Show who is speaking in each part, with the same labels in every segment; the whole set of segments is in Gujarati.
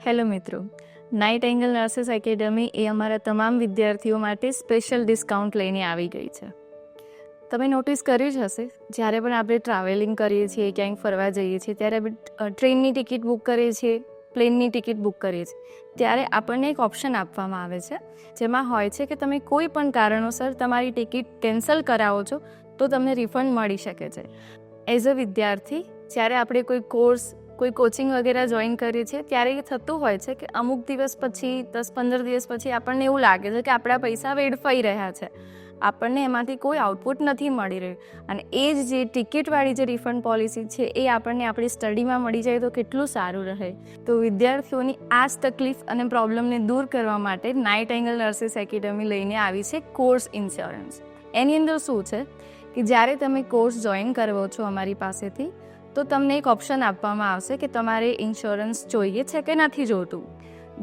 Speaker 1: હેલો મિત્રો, નાઇટ એંગલ નર્સિસ એકેડમી એ અમારા તમામ વિદ્યાર્થીઓ માટે સ્પેશિયલ ડિસ્કાઉન્ટ લઈને આવી ગઈ છે. તમે નોટિસ કર્યું જ હશે, જ્યારે પણ આપણે ટ્રાવેલિંગ કરીએ છીએ, ક્યાંક ફરવા જઈએ છીએ, ત્યારે આપણે ટ્રેનની ટિકિટ બુક કરીએ છીએ, પ્લેનની ટિકિટ બુક કરીએ છીએ, ત્યારે આપણને એક ઓપ્શન આપવામાં આવે છે, જેમાં હોય છે કે તમે કોઈ પણ કારણોસર તમારી ટિકિટ કેન્સલ કરાવો છો તો તમને રિફંડ મળી શકે છે. એઝ અ વિદ્યાર્થી જ્યારે આપણે કોઈ કોર્સ, કોઈ કોચિંગ વગેરે જોઈન કરીએ છીએ, ત્યારે એ થતું હોય છે કે અમુક દિવસ પછી, 10-15 દિવસ પછી આપણને એવું લાગે છે કે આપણા પૈસા વેડફાઈ રહ્યા છે, આપણને એમાંથી કોઈ આઉટપુટ નથી મળી રહ્યું. અને એ જ જે ટિકિટવાળી જે રિફંડ પોલિસી છે એ આપણને આપણી સ્ટડીમાં મળી જાય તો કેટલું સારું રહે. તો વિદ્યાર્થીઓની આ જ તકલીફ અને પ્રોબ્લમને દૂર કરવા માટે નાઇટ એંગલ નર્સિસ એકેડમી લઈને આવી છે કોર્સ ઇન્સ્યોરન્સ. એની અંદર શું છે કે જ્યારે તમે કોર્સ જોઈન કરવો છો અમારી પાસેથી, તો તમને એક ઓપ્શન આપવામાં આવશે કે તમારે ઇન્સ્યોરન્સ જોઈએ છે કે નથી જોતું.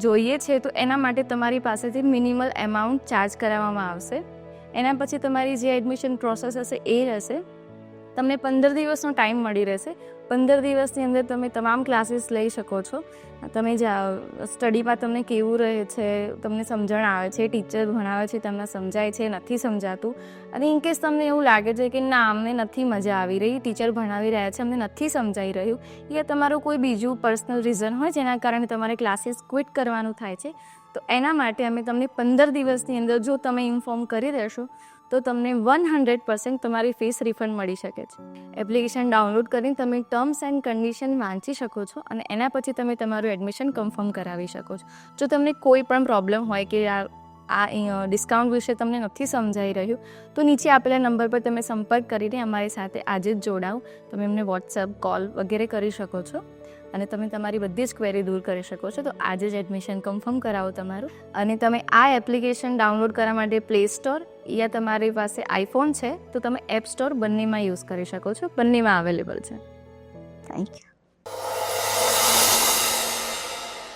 Speaker 1: જોઈએ છે તો એના માટે તમારી પાસેથી મિનિમલ એમાઉન્ટ ચાર્જ કરાવવામાં આવશે. એના પછી તમારી જે એડમિશન પ્રોસેસ હશે એ રહેશે. તમને 15 દિવસનો ટાઈમ મળી રહેશે. 15 દિવસની અંદર તમે તમામ ક્લાસીસ લઈ શકો છો. તમે સ્ટડીમાં તમને કેવું રહે છે, તમને સમજણ આવે છે, ટીચર ભણાવે છે, તમને સમજાય છે, નથી સમજાતું, અને ઇનકેસ તમને એવું લાગે છે કે ના, અમને નથી મજા આવી રહી, ટીચર ભણાવી રહ્યા છે, અમને નથી સમજાઈ રહ્યું, યા તમારું કોઈ બીજું પર્સનલ રીઝન હોય જેના કારણે તમારે ક્લાસીસ ક્વિટ કરવાનું થાય છે, તો એના માટે અમે તમને 15 દિવસની અંદર જો તમે ઇન્ફોર્મ કરી દેશો તો તમને 100% તમારી ફીસ રિફંડ મળી શકે છે. એપ્લિકેશન ડાઉનલોડ કરીને તમે ટર્મ્સ એન્ડ કન્ડિશન વાંચી શકો છો અને એના પછી તમે તમારું એડમિશન કન્ફર્મ કરાવી શકો છો. જો તમને કોઈ પણ પ્રોબ્લેમ હોય કે આ ડિસ્કાઉન્ટ વિશે તમને નથી સમજાઈ રહ્યું, તો નીચે આપેલા નંબર પર તમે સંપર્ક કરીને અમારી સાથે આજે જ જોડાઓ. તમે એમને વોટ્સઅપ, કોલ વગેરે કરી શકો છો અને તમે તમારી બધી જ ક્વેરી દૂર કરી શકો છો. તો આજે જ એડમિશન કન્ફર્મ કરાવો તમારું. અને તમે આ એપ્લિકેશન ડાઉનલોડ કરવા માટે પ્લે સ્ટોર યા તમારી પાસે આઈફોન છે તો તમે એપ સ્ટોર બંનેમાં યુઝ કરી શકો છો. બંનેમાં અવેલેબલ છે. Thank you.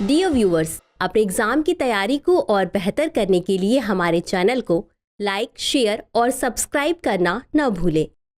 Speaker 2: डियर व्यूअर्स, अपने एग्जाम की तैयारी को और बेहतर करने के लिए हमारे चैनल को लाइक, शेयर और सब्सक्राइब करना न भूलें.